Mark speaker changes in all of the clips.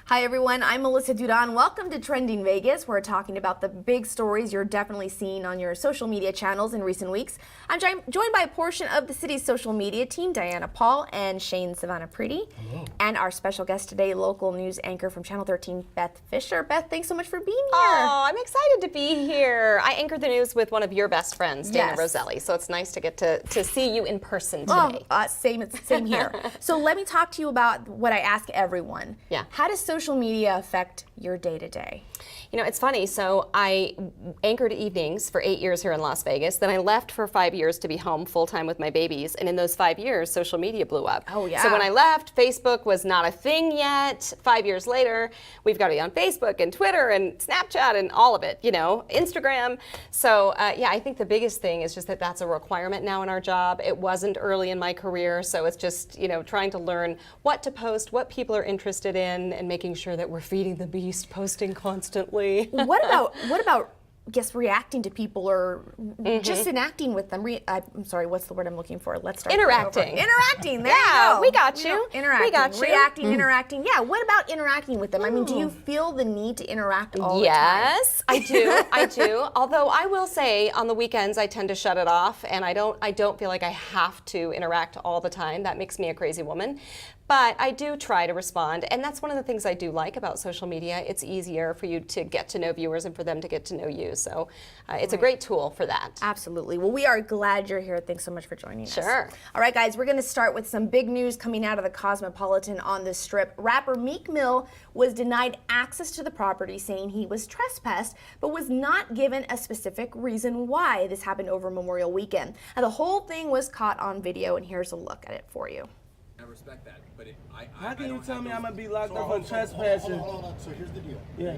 Speaker 1: Hi everyone, I'm Melissa Duran. Welcome to Trending Vegas. We're talking about the big stories you're definitely seeing on your social media channels in recent weeks. I'm joined by a portion of the city's social media team, Diana Paul and Shane Savannah Pretty. Hello. And our special guest today, local news anchor from Channel 13, Beth Fisher. Beth, thanks so much for being here.
Speaker 2: Oh, I'm excited to be here. I anchored the news with one of your best friends, Dana
Speaker 1: Yes.
Speaker 2: Roselli, so it's nice to get to see you in person today.
Speaker 1: Same here. So let me talk to you about what I ask everyone.
Speaker 2: Yeah.
Speaker 1: How does social media affect your day-to-day?
Speaker 2: You know, it's funny. So I anchored evenings for 8 years here in Las Vegas. Then I left for 5 years to be home full-time with my babies. And in those 5 years, social media blew up.
Speaker 1: Oh, yeah.
Speaker 2: So when I left, Facebook was not a thing yet. 5 years later, we've got to be on Facebook and Twitter and Snapchat and all of it, you know, Instagram. So yeah, I think the biggest thing is just that that's a requirement now in our job. It wasn't early in my career. So it's just, you know, trying to learn what to post, what people are interested in, and making sure that we're feeding the beast, posting constantly.
Speaker 1: What about guess reacting to people or just enacting with them? I'm sorry, what's the word I'm looking for? Let's start.
Speaker 2: Interacting.
Speaker 1: Interacting. There
Speaker 2: Yeah,
Speaker 1: you go.
Speaker 2: we got you.
Speaker 1: Interacting.
Speaker 2: We got you.
Speaker 1: Reacting, interacting. Yeah. What about interacting with them? I mean, do you feel the need to interact all the time?
Speaker 2: Yes, I do. I do. Although I will say, on the weekends, I tend to shut it off, and I don't feel like I have to interact all the time. That makes me a crazy woman. But I do try to respond, and that's one of the things I do like about social media. It's easier for you to get to know viewers and for them to get to know you. So it's a great tool for that.
Speaker 1: Absolutely. Well, we are glad you're here. Thanks so much for joining us.
Speaker 2: Sure.
Speaker 1: All right, guys, we're going to start with some big news coming out of the Cosmopolitan on the Strip. Rapper Meek Mill was denied access to the property, saying he was trespassed, but was not given a specific reason why. This happened over Memorial Weekend. Now, the whole thing was caught on video, and here's a look at it for you.
Speaker 3: I respect that, but
Speaker 4: How can you tell me I'm gonna be locked up
Speaker 5: hold
Speaker 4: on trespassing?
Speaker 5: Hold on. So here's the deal.
Speaker 4: Yeah.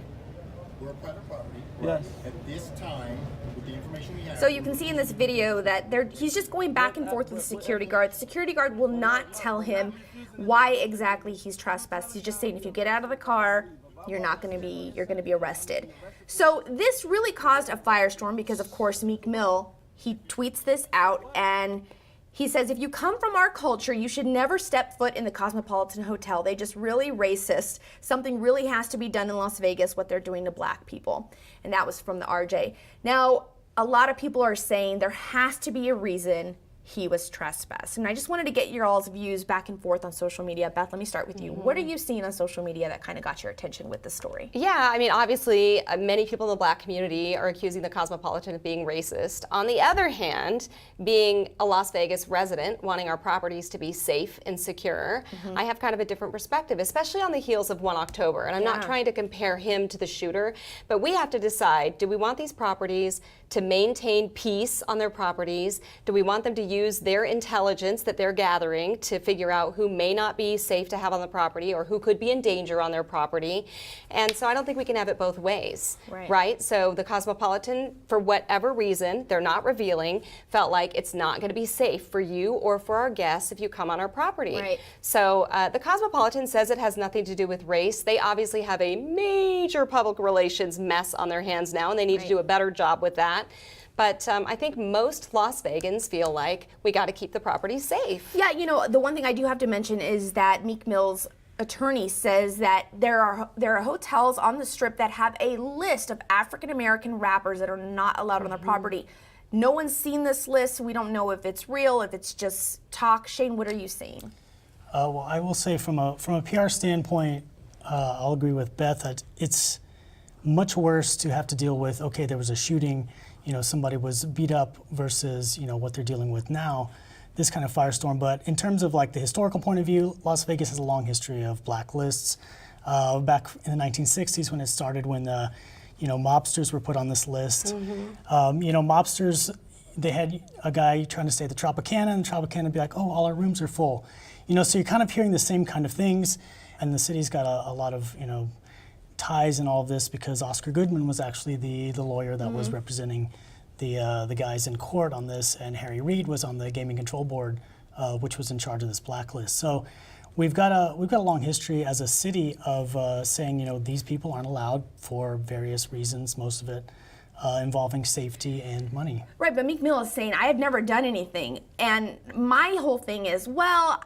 Speaker 5: We're a private property.
Speaker 4: Yes.
Speaker 5: At this time, with the information we have.
Speaker 1: So you can see in this video that he's just going back and forth with the security guard. The security guard will not tell him why exactly he's trespassed. He's just saying if you get out of the car, you're going to be arrested. So this really caused a firestorm because, of course, Meek Mill, he tweets this out and he says, if you come from our culture, you should never step foot in the Cosmopolitan Hotel. They just really racist. Something really has to be done in Las Vegas, what they're doing to black people. And that was from the RJ. Now, a lot of people are saying there has to be a reason he was trespassed. And I just wanted to get your all's views back and forth on social media. Beth, let me start with you. What are you seeing on social media that kind of got your attention with this story?
Speaker 2: Yeah, I mean, obviously, many people in the black community are accusing the Cosmopolitan of being racist. On the other hand, being a Las Vegas resident, wanting our properties to be safe and secure, I have kind of a different perspective, especially on the heels of 1 October. And I'm not trying to compare him to the shooter, but we have to decide, do we want these properties to maintain peace on their properties? Do we want them to use their intelligence that they're gathering to figure out who may not be safe to have on the property or who could be in danger on their property? And so I don't think we can have it both ways, right? So the Cosmopolitan, for whatever reason, they're not revealing, felt like it's not going to be safe for you or for our guests if you come on our property.
Speaker 1: Right.
Speaker 2: So the Cosmopolitan says it has nothing to do with race. They obviously have a major public relations mess on their hands now, and they need to do a better job with that. But I think most Las Vegans feel like we got to keep the property safe.
Speaker 1: Yeah, you know, the one thing I do have to mention is that Meek Mill's attorney says that there are hotels on the Strip that have a list of African American rappers that are not allowed on their property. No one's seen this list. We don't know if it's real, if it's just talk. Shane, what are you seeing?
Speaker 6: Well, I will say from a PR standpoint, I'll agree with Beth that it's much worse to have to deal with, okay, there was a shooting, you know, somebody was beat up versus, you know, what they're dealing with now, this kind of firestorm. But in terms of like the historical point of view, Las Vegas has a long history of blacklists. Back in the 1960s when it started, when the, you know, mobsters were put on this list. You know, mobsters, they had a guy trying to stay at the Tropicana, and the Tropicana would be like, oh, all our rooms are full. You know, so you're kind of hearing the same kind of things, and the city's got a lot of, you know, ties in all of this because Oscar Goodman was actually the lawyer that was representing the guys in court on this, and Harry Reid was on the Gaming Control Board, which was in charge of this blacklist. So we've got a long history as a city of saying, you know, these people aren't allowed for various reasons, most of it involving safety and money.
Speaker 1: Right, but Meek Mill is saying, I have never done anything. And my whole thing is, well,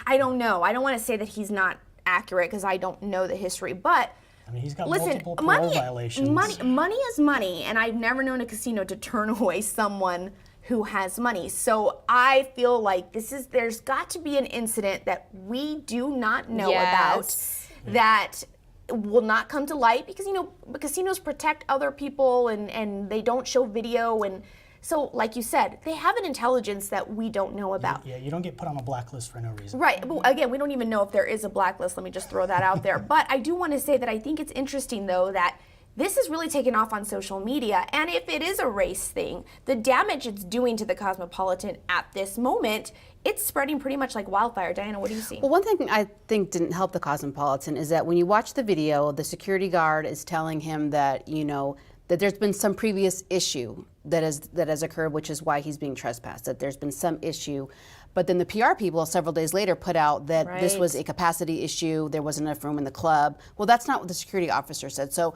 Speaker 1: I don't know. I don't want to say that he's not accurate because I don't know the history, but
Speaker 6: I mean, he's got
Speaker 1: listen,
Speaker 6: multiple parole violations.
Speaker 1: money is money, and I've never known a casino to turn away someone who has money. So I feel like there's got to be an incident that we do not know
Speaker 2: Yes.
Speaker 1: about that will not come to light because, casinos protect other people and they don't show video. And so, like you said, they have an intelligence that we don't know about.
Speaker 6: Yeah, you don't get put on a blacklist for no reason.
Speaker 1: Right. But again, we don't even know if there is a blacklist. Let me just throw that out there. But I do want to say that I think it's interesting, though, that this is really taken off on social media. And if it is a race thing, the damage it's doing to the Cosmopolitan at this moment, it's spreading pretty much like wildfire. Diana, what do you see?
Speaker 3: Well, one thing I think didn't help the Cosmopolitan is that when you watch the video, the security guard is telling him that, that there's been some previous issue that has occurred, which is why he's being trespassed, that there's been some issue. But then the PR people several days later put out that this was a capacity issue, there wasn't enough room in the club. Well, that's not what the security officer said. So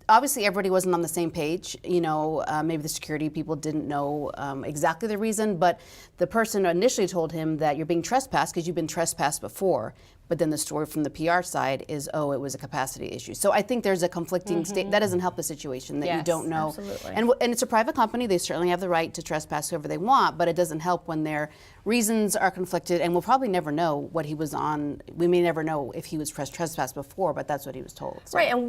Speaker 3: obviously everybody wasn't on the same page. Maybe the security people didn't know exactly the reason, but the person initially told him that you're being trespassed because you've been trespassed before. But then the story from the PR side is, it was a capacity issue. So I think there's a conflicting state. That doesn't help the situation, that you don't know.
Speaker 1: Absolutely.
Speaker 3: And it's a private company. They certainly have the right to trespass whoever they want, but it doesn't help when their reasons are conflicted. And we'll probably never know what he was on. We may never know if he was trespassed before, but that's what he was told. So.
Speaker 1: Right, and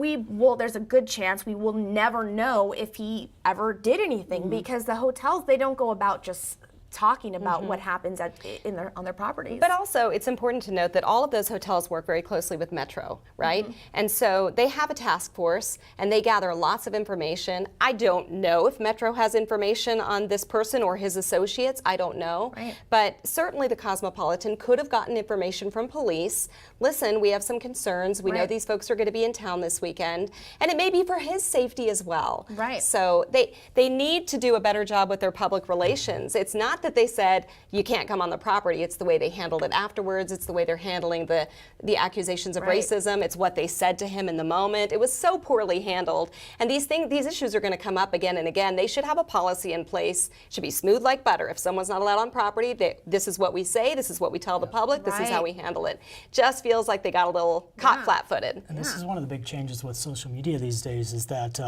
Speaker 1: there's a good chance we will never know if he ever did anything because the hotels, they don't go about just talking about what happens on their properties.
Speaker 2: But also, it's important to note that all of those hotels work very closely with Metro, right? And so they have a task force and they gather lots of information. I don't know if Metro has information on this person or his associates. I don't know.
Speaker 1: Right.
Speaker 2: But certainly the Cosmopolitan could have gotten information from police. Listen, we have some concerns. We know
Speaker 1: Right.
Speaker 2: these folks are going to be in town this weekend. And it may be for his safety as well.
Speaker 1: Right.
Speaker 2: So they need to do a better job with their public relations. It's not that they said you can't come on the property. It's the way they handled it afterwards. It's the way they're handling the accusations of
Speaker 1: Right.
Speaker 2: racism. It's what they said to him in the moment. It was so poorly handled. And these issues are going to come up again and again. They should have a policy in place. It should be smooth like butter. If someone's not allowed on property, this is what we say. This is what we tell the public. This is how we handle it. Just feels like they got a little caught flat-footed.
Speaker 6: And this is one of the big changes with social media these days is that,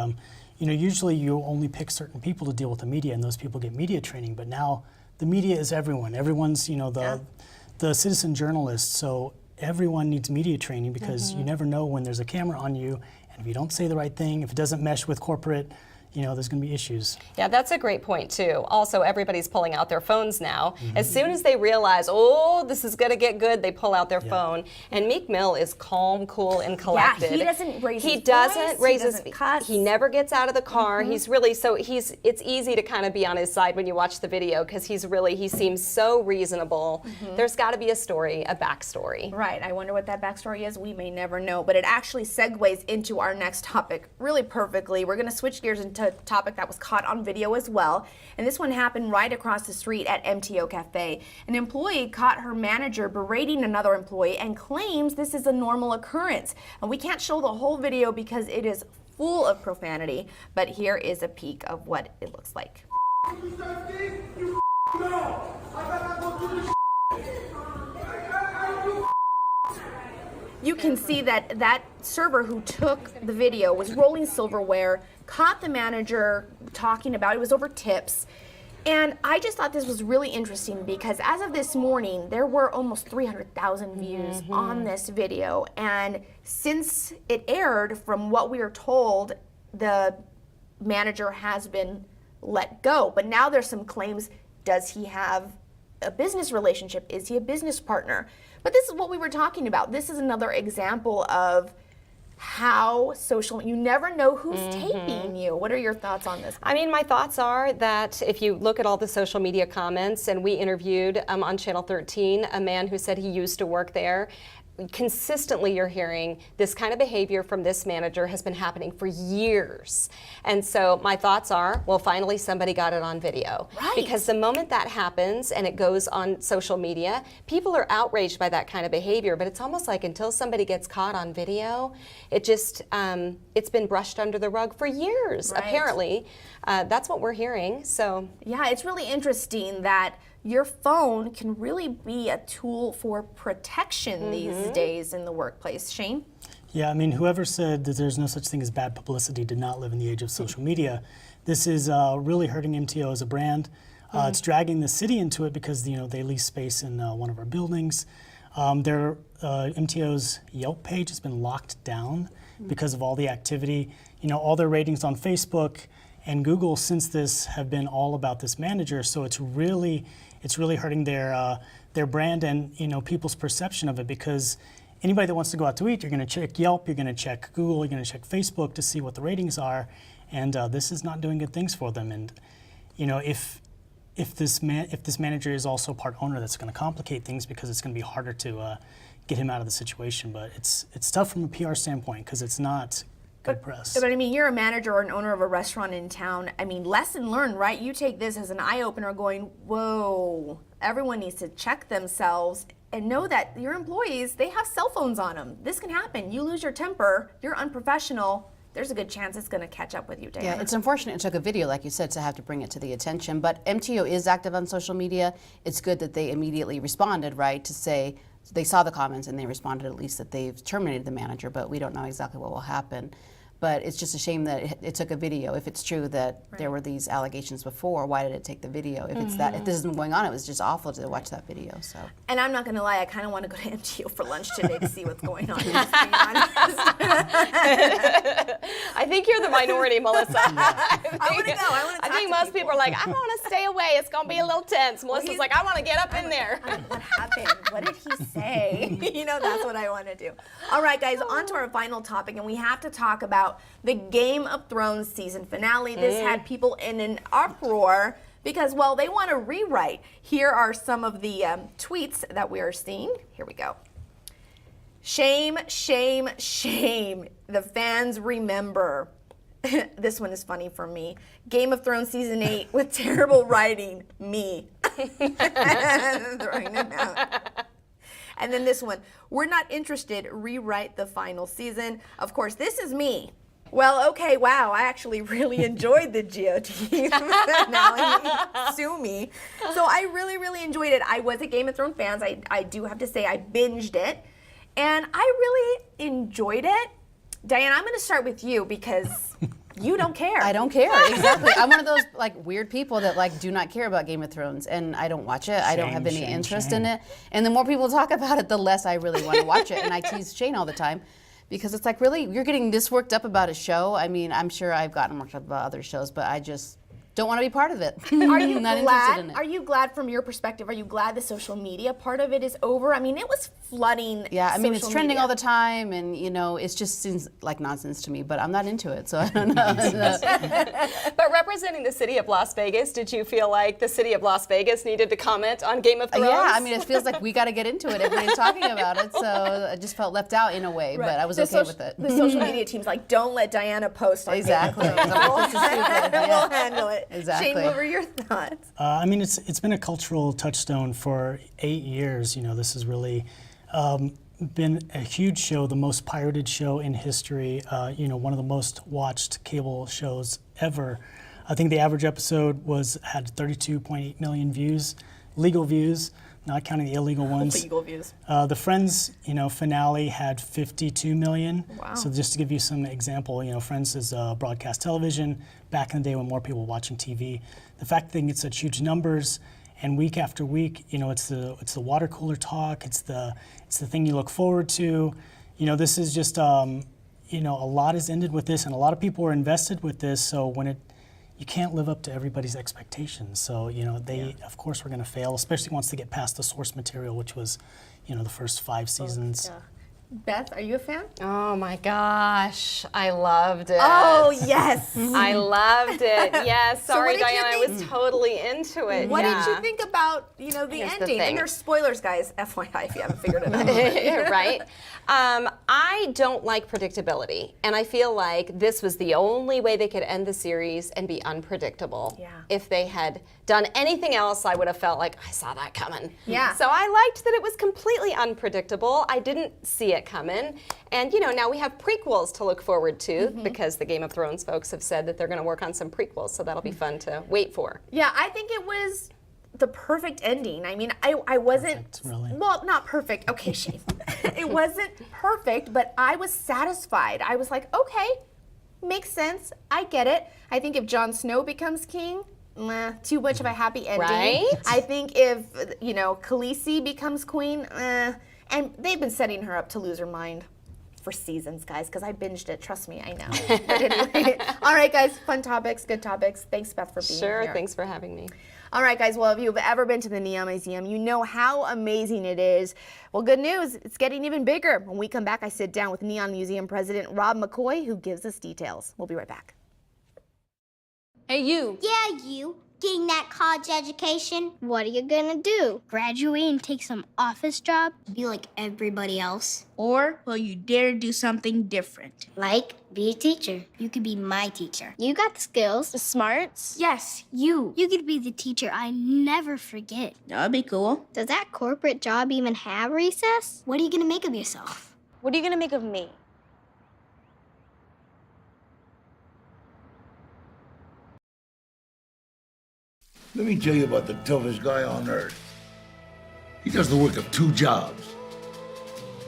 Speaker 6: usually you only pick certain people to deal with the media and those people get media training, but now the media is everyone. Everyone's, the citizen journalist, so everyone needs media training because you never know when there's a camera on you, and if you don't say the right thing, if it doesn't mesh with corporate, there's going to be issues.
Speaker 2: Yeah, that's a great point too. Also, everybody's pulling out their phones now. As soon as they realize, oh, this is going to get good, they pull out their phone. And Meek Mill is calm, cool, and collected.
Speaker 1: he doesn't raise his
Speaker 2: He doesn't
Speaker 1: voice,
Speaker 2: raise
Speaker 1: he
Speaker 2: his
Speaker 1: doesn't cuss.
Speaker 2: He never gets out of the car. He's really it's easy to kind of be on his side when you watch the video because he seems so reasonable. There's got to be a story, a backstory.
Speaker 1: Right, I wonder what that backstory is. We may never know, but it actually segues into our next topic really perfectly. We're going to switch gears into a topic that was caught on video as well, and this one happened right across the street at MTO Cafe. An employee caught her manager berating another employee and claims this is a normal occurrence. And we can't show the whole video because it is full of profanity, but here is a peek of what it looks like. You can see that server who took the video was rolling silverware, caught the manager talking about it was over tips. And I just thought this was really interesting because as of this morning, there were almost 300,000 views on this video. And since it aired, from what we are told, the manager has been let go. But now there's some claims. Does he have a business relationship? Is he a business partner? But this is what we were talking about. This is another example of how you never know who's taping you. What are your thoughts on this?
Speaker 2: I mean, my thoughts are that if you look at all the social media comments, and we interviewed on Channel 13 a man who said he used to work there, consistently you're hearing this kind of behavior from this manager has been happening for years. And so my thoughts are, well, finally somebody got it on video.
Speaker 1: Right.
Speaker 2: Because the moment that happens and it goes on social media, people are outraged by that kind of behavior, but it's almost like until somebody gets caught on video, it just, it's been brushed under the rug for years,
Speaker 1: Right.
Speaker 2: apparently. That's what we're hearing, so.
Speaker 1: Yeah, it's really interesting that your phone can really be a tool for protection these days in the workplace. Shane?
Speaker 6: Yeah, I mean, whoever said that there's no such thing as bad publicity did not live in the age of social media. This is really hurting MTO as a brand. It's dragging the city into it because they lease space in one of our buildings. MTO's Yelp page has been locked down because of all the activity. All their ratings on Facebook and Google since this have been all about this manager. So it's really hurting their brand and people's perception of it, because anybody that wants to go out to eat, you're going to check Yelp, you're going to check Google, you're going to check Facebook to see what the ratings are, and this is not doing good things for them. And if this manager is also part owner, that's going to complicate things because it's going to be harder to get him out of the situation. But it's tough from a PR standpoint because it's not good press.
Speaker 1: But I mean, you're a manager or an owner of a restaurant in town. I mean, lesson learned, right? You take this as an eye-opener going, whoa, everyone needs to check themselves and know that your employees, they have cell phones on them. This can happen. You lose your temper, you're unprofessional. There's a good chance it's going to catch up with you, Diana.
Speaker 3: Yeah, it's unfortunate it took a video, like you said, to have to bring it to the attention. But MTO is active on social media. It's good that they immediately responded, right, to say they saw the comments and they responded at least that they've terminated the manager, but we don't know exactly what will happen. But it's just a shame that it took a video. If it's true that there were these allegations before, why did it take the video? If it's that, if this isn't going on, it was just awful to watch that video. So.
Speaker 1: And I'm not going to lie, I kind of want to go to MTO for lunch today to see what's going on. Just being honest.
Speaker 2: I think you're the minority, Melissa.
Speaker 1: I want to go. I want to
Speaker 2: I think most people are like, I want to stay away. It's going to be a little tense. Melissa's like, I want to get up in there.
Speaker 1: What happened? What did he say? That's what I want to do. All right, guys, on to our final topic, and we have to talk about the Game of Thrones season finale. This had people in an uproar because, well, they want to rewrite. Here are some of the tweets that we are seeing. Here we go. Shame, shame, shame. The fans remember. This one is funny for me. Game of Thrones season 8 with terrible writing. Me. Throwing them out. And then this one, we're not interested, rewrite the final season. Of course, this is me. Well, okay, wow, I actually really enjoyed the GOT finale. Sue me. So I really, really enjoyed it. I was a Game of Thrones fan. I do have to say I binged it. And I really enjoyed it. Diana, I'm going to start with you because you don't care.
Speaker 3: I don't care, exactly. I'm one of those weird people that do not care about Game of Thrones, and I don't watch it. I don't have any interest in it. And the more people talk about it, the less I really want to watch it. And I tease Shane all the time because it's like, really, you're getting this worked up about a show? I mean, I'm sure I've gotten worked up about other shows, but I just don't want to be part of it.
Speaker 1: Are you
Speaker 3: not
Speaker 1: glad?
Speaker 3: interested in it.
Speaker 1: Are you glad from your perspective? Are you glad the social media part of it is over? I mean, it was flooding.
Speaker 3: Yeah, I mean, it's
Speaker 1: social
Speaker 3: trending
Speaker 1: media.
Speaker 3: all the time, and it just seems like nonsense to me. But I'm not into it, so I don't know.
Speaker 2: But representing the city of Las Vegas, did you feel like the city of Las Vegas needed to comment on Game of Thrones?
Speaker 3: Yeah, I mean, it feels like we got to get into it. Everybody's talking about it, so I just felt left out in a way.
Speaker 1: Right.
Speaker 3: But I was
Speaker 1: The
Speaker 3: okay with it.
Speaker 1: The social media team's like, don't let Diana post on
Speaker 3: Exactly.
Speaker 1: Game of Thrones.
Speaker 3: This is stupid.
Speaker 1: We'll
Speaker 3: Yeah.
Speaker 1: handle it.
Speaker 3: Exactly.
Speaker 1: Shane, what were your thoughts?
Speaker 6: I mean, it's been a cultural touchstone for 8 years. This has really been a huge show, the most pirated show in history. One of the most watched cable shows ever. I think the average episode had 32.8 million views, legal views, not counting the illegal ones.
Speaker 1: Legal views.
Speaker 6: The Friends, finale had 52 million.
Speaker 1: Wow.
Speaker 6: So just to give you some example, Friends is broadcast television back in the day when more people were watching TV. The fact that they get such huge numbers, and week after week, it's the water cooler talk. It's the thing you look forward to. This is just a lot has ended with this, and a lot of people are invested with this. So you can't live up to everybody's expectations. So, of course, we're going to fail, especially once they get past the source material, which was, the first 5 seasons.
Speaker 1: Yeah. Beth, are you a fan?
Speaker 2: Oh my gosh, I loved it.
Speaker 1: Oh, yes.
Speaker 2: I loved it. Yes,
Speaker 1: So
Speaker 2: sorry,
Speaker 1: what did you
Speaker 2: Diana, I
Speaker 1: think?
Speaker 2: was totally into it.
Speaker 1: What
Speaker 2: yeah.
Speaker 1: did you think about, the
Speaker 2: Here's the
Speaker 1: ending?
Speaker 2: thing.
Speaker 1: And there's spoilers, guys. FYI, if you haven't figured it out.
Speaker 2: Right? I don't like predictability, and I feel like this was the only way they could end the series and be unpredictable.
Speaker 1: Yeah.
Speaker 2: If they had done anything else, I would have felt like I saw that coming.
Speaker 1: Yeah.
Speaker 2: So I liked that it was completely unpredictable. I didn't see it coming. And now we have prequels to look forward to because the Game of Thrones folks have said that they're going to work on some prequels, so that'll be fun to wait for.
Speaker 1: Yeah, I think it was the perfect ending. I mean, I wasn't,
Speaker 6: Perfect, really.
Speaker 1: well, not perfect. Okay, Shane. It wasn't perfect, but I was satisfied. I was like, okay, makes sense. I get it. I think if Jon Snow becomes king, too much of a happy ending.
Speaker 2: Right?
Speaker 1: I think if, Khaleesi becomes queen, and they've been setting her up to lose her mind for seasons, guys, because I binged it. Trust me, I know. But anyway, all right, guys, fun topics, good topics. Thanks, Beth, for being
Speaker 2: Sure,
Speaker 1: here.
Speaker 2: thanks for having me.
Speaker 1: All right, guys, well, if you've ever been to the Neon Museum, you know how amazing it is. Well, good news, it's getting even bigger. When we come back, I sit down with Neon Museum President Rob McCoy, who gives us details. We'll be right back.
Speaker 7: Hey, you.
Speaker 8: Yeah, you. Getting that college education? What are you gonna do? Graduate and take some office job? Be like everybody else?
Speaker 7: Or will you dare do something different?
Speaker 8: Like, be a teacher. You could be my teacher. You got the skills. The smarts. Yes, you. You could be the teacher I never forget.
Speaker 7: That'd be cool.
Speaker 8: Does that corporate job even have recess? What are you gonna make of yourself?
Speaker 9: What are you gonna make of me?
Speaker 10: Let me tell you about the toughest guy on earth. He does the work of 2 jobs,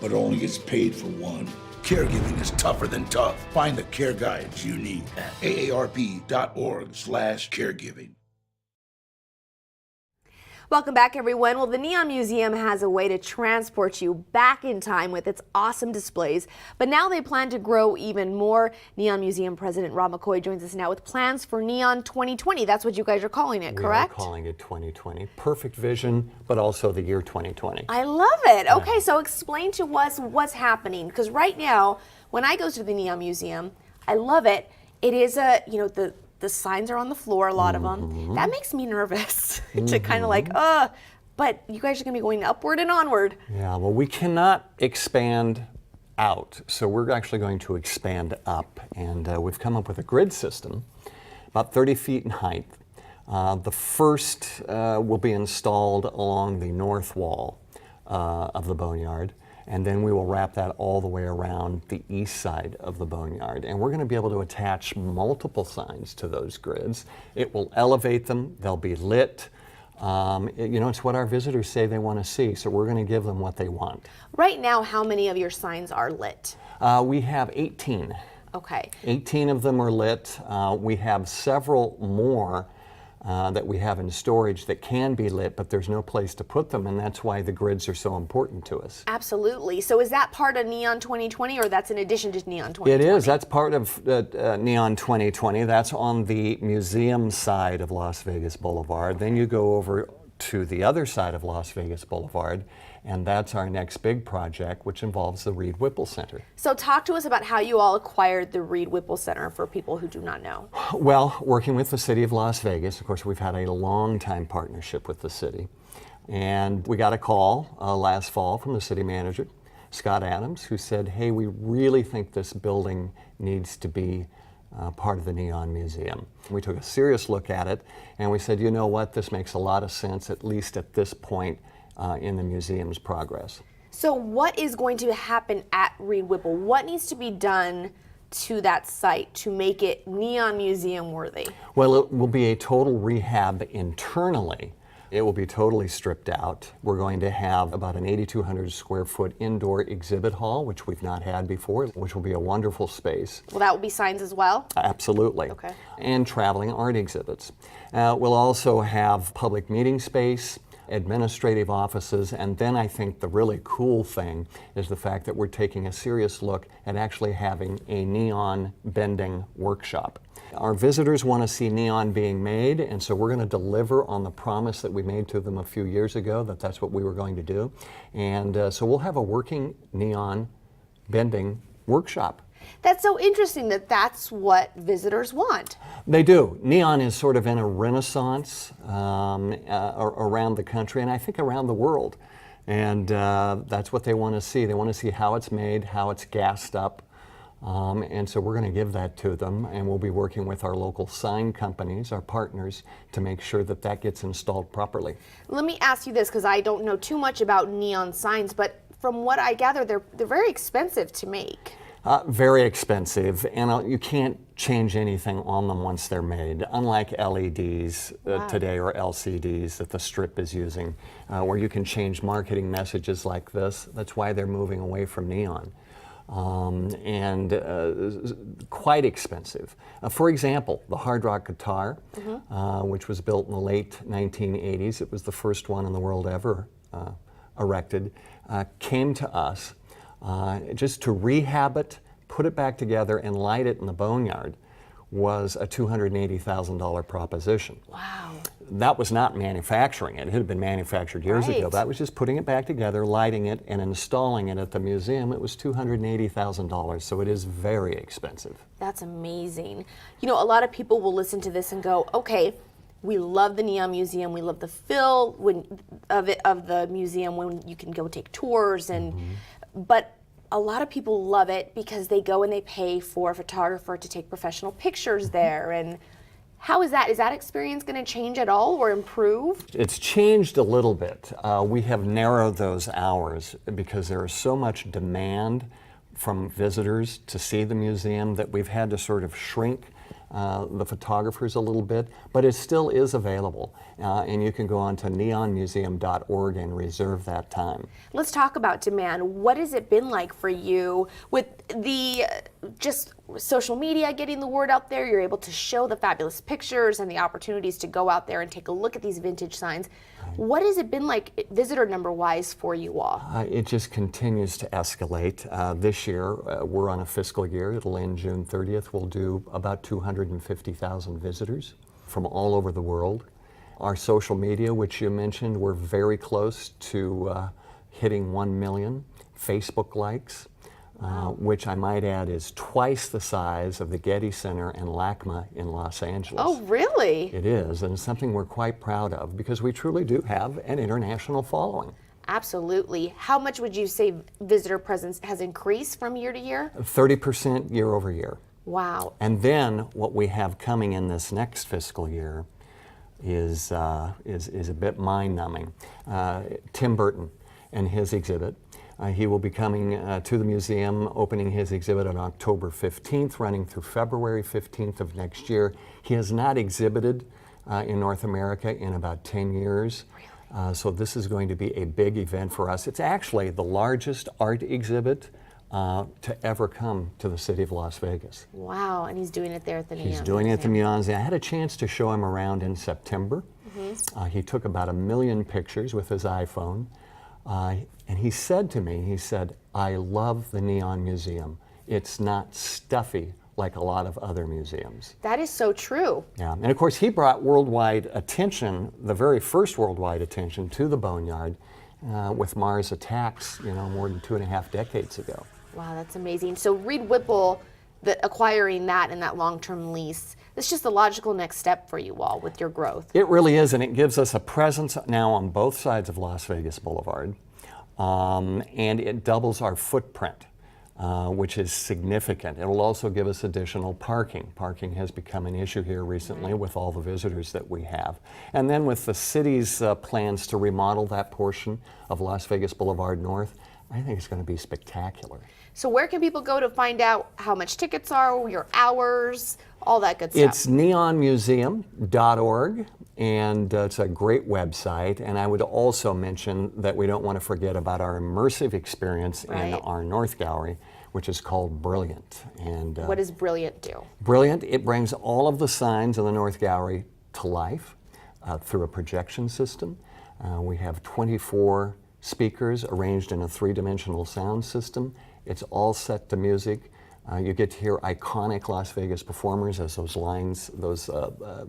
Speaker 10: but only gets paid for one. Caregiving is tougher than tough. Find the care guides you need at aarp.org/caregiving.
Speaker 1: Welcome back, everyone. Well, the Neon Museum has a way to transport you back in time with its awesome displays, but now they plan to grow even more. Neon Museum President Rob McCoy joins us now with plans for Neon 2020. That's what you guys are calling it, correct?
Speaker 11: We are calling it 2020. Perfect vision, but also the year 2020.
Speaker 1: I love it. Okay, so explain to us what's happening, because right now, when I go to the Neon Museum, I love it. It is the signs are on the floor, a lot of them. That makes me nervous to kind of but you guys are going to be going upward and onward.
Speaker 11: Yeah, well, we cannot expand out, so we're actually going to expand up. And we've come up with a grid system, about 30 feet in height. The first will be installed along the north wall of the boneyard. And then we will wrap that all the way around the east side of the boneyard. And we're going to be able to attach multiple signs to those grids. It will elevate them, they'll be lit. It's what our visitors say they want to see, so we're going to give them what they want.
Speaker 1: Right now, how many of your signs are lit?
Speaker 11: We have 18.
Speaker 1: Okay.
Speaker 11: 18 of them are lit. We have several more that we have in storage that can be lit, but there's no place to put them, and that's why the grids are so important to us.
Speaker 1: Absolutely. So is that part of Neon 2020, or that's in addition to Neon 2020?
Speaker 11: It is. That's part of Neon 2020. That's on the museum side of Las Vegas Boulevard. Then you go over to the other side of Las Vegas Boulevard, and that's our next big project, which involves the Reed Whipple Center.
Speaker 1: So talk to us about how you all acquired the Reed Whipple Center for people who do not know.
Speaker 11: Well, working with the city of Las Vegas, of course, we've had a long-time partnership with the city. And we got a call last fall from the city manager, Scott Adams, who said, hey, we really think this building needs to be part of the Neon Museum. We took a serious look at it, and we said, you know what, this makes a lot of sense, at least at this point in the museum's progress.
Speaker 1: So what is going to happen at Reed Whipple? What needs to be done to that site to make it Neon Museum worthy?
Speaker 11: Well, it will be a total rehab internally. It will be totally stripped out. We're going to have about an 8,200 square foot indoor exhibit hall, which we've not had before, which will be a wonderful space.
Speaker 1: Well, that will be signs as well?
Speaker 11: Absolutely.
Speaker 1: Okay.
Speaker 11: And traveling art exhibits. We'll also have public meeting space, administrative offices, and then I think the really cool thing is the fact that we're taking a serious look at actually having a neon bending workshop. Our visitors want to see neon being made, and so we're going to deliver on the promise that we made to them a few years ago that that's what we were going to do. And so we'll have a working neon bending workshop.
Speaker 1: That's so interesting that that's what visitors want.
Speaker 11: They do. Neon is sort of in a renaissance around the country, and I think around the world. And that's what they want to see. They want to see how it's made, how it's gassed up. And so we're going to give that to them, and we'll be working with our local sign companies, our partners, to make sure that that gets installed properly.
Speaker 1: Let me ask you this, because I don't know too much about neon signs, but from what I gather, they're very expensive to make.
Speaker 11: Very expensive, and you can't change anything on them once they're made, unlike LEDs today or LCDs that the Strip is using, where you can change marketing messages like this. That's why they're moving away from neon. And quite expensive. For example, the Hard Rock guitar, which was built in the late 1980s, it was the first one in the world ever erected, came to us just to rehab it, put it back together, and light it in the boneyard was a $280,000 proposition. Wow. That was not manufacturing it. It had been manufactured years ago. That was just putting it back together, lighting it, and installing it at the museum. It was $280,000, so it is very expensive.
Speaker 1: That's amazing. You know, a lot of people will listen to this and go, okay, we love the Neon Museum, we love the feel of the museum when you can go take tours, and but a lot of people love it because they go and they pay for a photographer to take professional pictures there. And how is that? Is that experience going to change at all or improve?
Speaker 11: It's changed a little bit. We have narrowed those hours because there is so much demand from visitors to see the museum that we've had to sort of shrink the photographers a little bit, but it still is available. And you can go on to neonmuseum.org and reserve that time.
Speaker 1: Let's talk about demand. What has it been like for you with the just social media getting the word out there? You're able to show the fabulous pictures and the opportunities to go out there and take a look at these vintage signs. What has it been like visitor number wise for you all?
Speaker 11: It just continues to escalate. This year, we're on a fiscal year. It'll end June 30th. We'll do about 250,000 visitors from all over the world. Our social media, which you mentioned, we're very close to hitting 1 million Facebook likes. Which I might add is twice the size of the Getty Center and LACMA in Los Angeles.
Speaker 1: Oh, really?
Speaker 11: It is, and it's something we're quite proud of because we truly do have an international following.
Speaker 1: Absolutely. How much would you say visitor presence has increased from year to year?
Speaker 11: 30% year over year.
Speaker 1: Wow.
Speaker 11: And then what we have coming in this next fiscal year is a bit mind-numbing. Tim Burton and his exhibit. He will be coming to the museum, opening his exhibit on October 15th, running through February 15th of next year. He has not exhibited in North America in about 10 years. So this is going to be a big event for us. It's actually the largest art exhibit to ever come to the city of Las Vegas.
Speaker 1: Wow, and he's doing it there at the Neon
Speaker 11: He's doing it at the Museum. I had a chance to show him around in September. He took about 1 million pictures with his iPhone. And he said to me, he said, I love the Neon Museum. It's not stuffy like a lot of other museums.
Speaker 1: That is so true.
Speaker 11: Yeah, and of course he brought worldwide attention, the very first worldwide attention to the Boneyard with Mars Attacks, more than 2.5 decades ago.
Speaker 1: Wow, that's amazing. So Reed Whipple, acquiring that and that long-term lease, it's just the logical next step for you all with your growth.
Speaker 11: It really is, and it gives us a presence now on both sides of Las Vegas Boulevard, and it doubles our footprint, which is significant. It will also give us additional parking. Parking has become an issue here recently with all the visitors that we have. And then with the city's plans to remodel that portion of Las Vegas Boulevard North, I think it's going to be spectacular.
Speaker 1: So where can people go to find out how much tickets are, your hours, all that good stuff?
Speaker 11: It's neonmuseum.org, and it's a great website. And I would also mention that we don't want to forget about our immersive experience in our North Gallery, which is called Brilliant. And
Speaker 1: what does Brilliant do?
Speaker 11: Brilliant, it brings all of the signs in the North Gallery to life through a projection system. We have 24 speakers arranged in a 3-dimensional sound system. It's all set to music. You get to hear iconic Las Vegas performers as those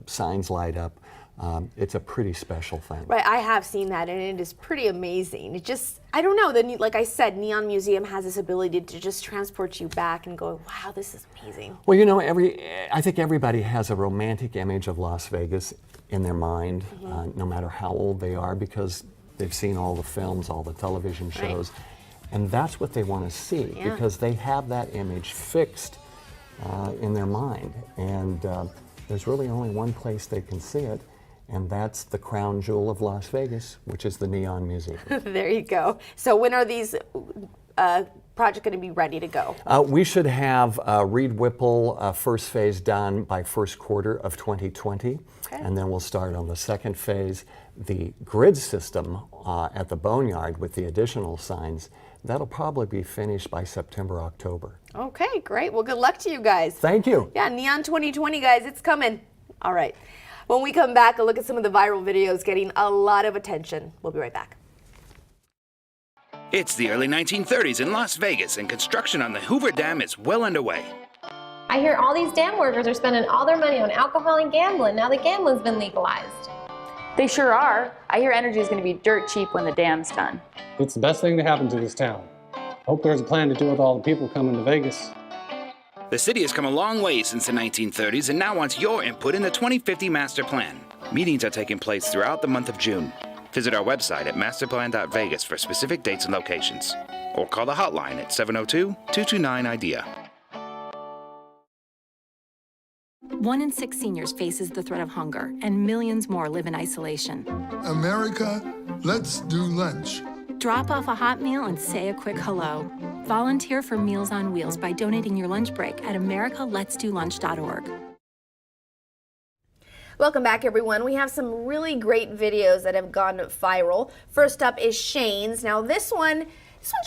Speaker 11: signs light up. It's a pretty special thing.
Speaker 1: Right, I have seen that, and it is pretty amazing. It just, I don't know, like I said, Neon Museum has this ability to just transport you back and go, wow, this is amazing.
Speaker 11: Well, I think everybody has a romantic image of Las Vegas in their mind, no matter how old they are, because they've seen all the films, all the television shows. Right. And that's what they want to see because they have that image fixed in their mind. And there's really only one place they can see it, and that's the crown jewel of Las Vegas, which is the Neon Museum.
Speaker 1: There you go. So when are these
Speaker 2: project going to be ready to go?
Speaker 11: We should have Reed Whipple first phase done by first quarter of 2020, and then we'll start on the second phase. The grid system at the Boneyard with the additional signs, that'll probably be finished by September, October.
Speaker 2: Okay, great. Well, good luck to you guys.
Speaker 11: Thank you.
Speaker 2: Yeah, Neon 2020, guys, it's coming. All right. When we come back, a look at some of the viral videos getting a lot of attention. We'll be right back.
Speaker 9: It's the early 1930s in Las Vegas, and construction on the Hoover Dam is well underway.
Speaker 12: I hear all these dam workers are spending all their money on alcohol and gambling now that gambling's been legalized.
Speaker 13: They sure are. I hear energy is going to be dirt cheap when the dam's done.
Speaker 14: It's the best thing to happen to this town. Hope there's a plan to deal with all the people coming to Vegas.
Speaker 9: The city has come a long way since the 1930s and now wants your input in the 2050 Master Plan. Meetings are taking place throughout the month of June. Visit our website at masterplan.vegas for specific dates and locations. Or call the hotline at 702-229-IDEA.
Speaker 15: 1 in 6 seniors faces the threat of hunger, and millions more live in isolation.
Speaker 16: America, let's do lunch.
Speaker 15: Drop off a hot meal and say a quick hello. Volunteer for Meals on Wheels by donating your lunch break at americaletsdolunch.org.
Speaker 1: Welcome back, everyone. We have some really great videos that have gone viral. First up is Shane's. Now this one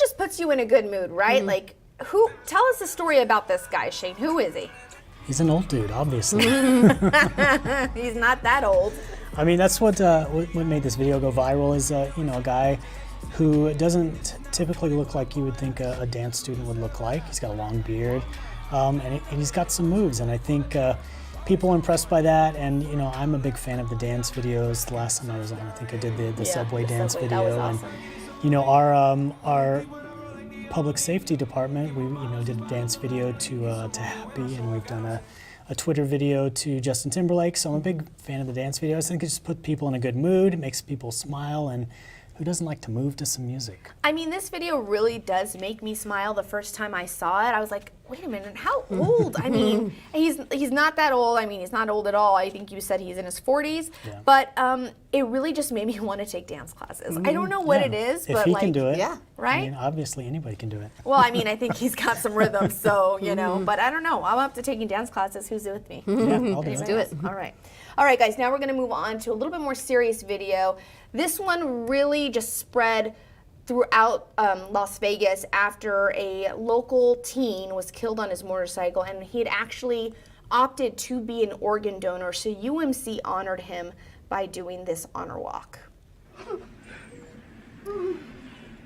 Speaker 1: just puts you in a good mood, right? Like, tell us the story about this guy, Shane. Who is he?
Speaker 6: He's an old dude, obviously.
Speaker 1: He's not that old.
Speaker 6: I mean, that's what made this video go viral is, a guy who doesn't typically look like you would think a dance student would look like. He's got a long beard, and he's got some moves, and I think people are impressed by that. And I'm a big fan of the dance videos. The last time I was on, I think I did the subway dance video.
Speaker 1: That was awesome.
Speaker 6: And our public safety department, we did a dance video to Happy, and we've done a Twitter video to Justin Timberlake. So I'm a big fan of the dance videos. I think it just puts people in a good mood, it makes people smile, and who doesn't like to move to some music?
Speaker 1: I mean, this video really does make me smile. The first time I saw it, I was like, wait a minute, how old? I mean, he's not that old. I mean, he's not old at all. I think you said he's in his 40s. Yeah. But it really just made me want to take dance classes. I don't know what it is,
Speaker 6: if
Speaker 1: but
Speaker 6: he can do it,
Speaker 1: right?
Speaker 6: I mean, obviously anybody can do it.
Speaker 1: Well, I mean, I think he's got some rhythm, so, but I don't know. I'm up to taking dance classes. Who's with me?
Speaker 6: Yeah, I'll do
Speaker 1: Let's
Speaker 6: it.
Speaker 1: do it. All right. All right, guys, now we're going to move on to a little bit more serious video. This one really just spread throughout Las Vegas after a local teen was killed on his motorcycle, and he had actually opted to be an organ donor, so UMC honored him by doing this honor walk.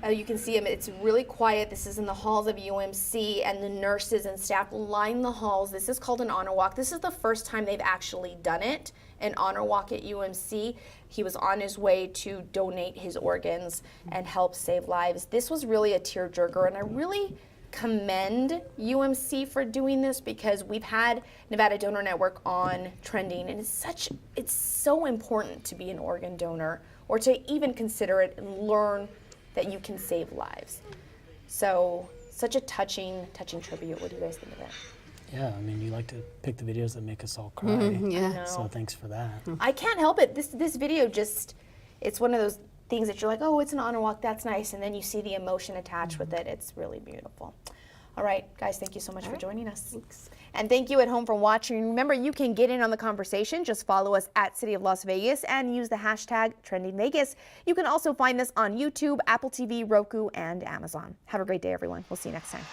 Speaker 1: You can see him, it's really quiet. This is in the halls of UMC, and the nurses and staff line the halls. This is called an honor walk. This is the first time they've actually done it, an honor walk at UMC. He was on his way to donate his organs and help save lives. This was really a tearjerker, and I really commend UMC for doing this because we've had Nevada Donor Network on Trending, and it's so important to be an organ donor or to even consider it and learn that you can save lives. So, such a touching tribute. What do you guys think of it?
Speaker 6: Yeah, I mean, you like to pick the videos that make us all cry.
Speaker 3: Yeah.
Speaker 6: So thanks for that.
Speaker 1: I can't help it. This video just, it's one of those things that you're like, oh, it's an honor walk, that's nice. And then you see the emotion attached with it. It's really beautiful. All right, guys, thank you so much for joining us. Thanks. And thank you at home for watching. Remember, you can get in on the conversation. Just follow us at City of Las Vegas and use the hashtag TrendingVegas. You can also find us on YouTube, Apple TV, Roku, and Amazon. Have a great day, everyone. We'll see you next time.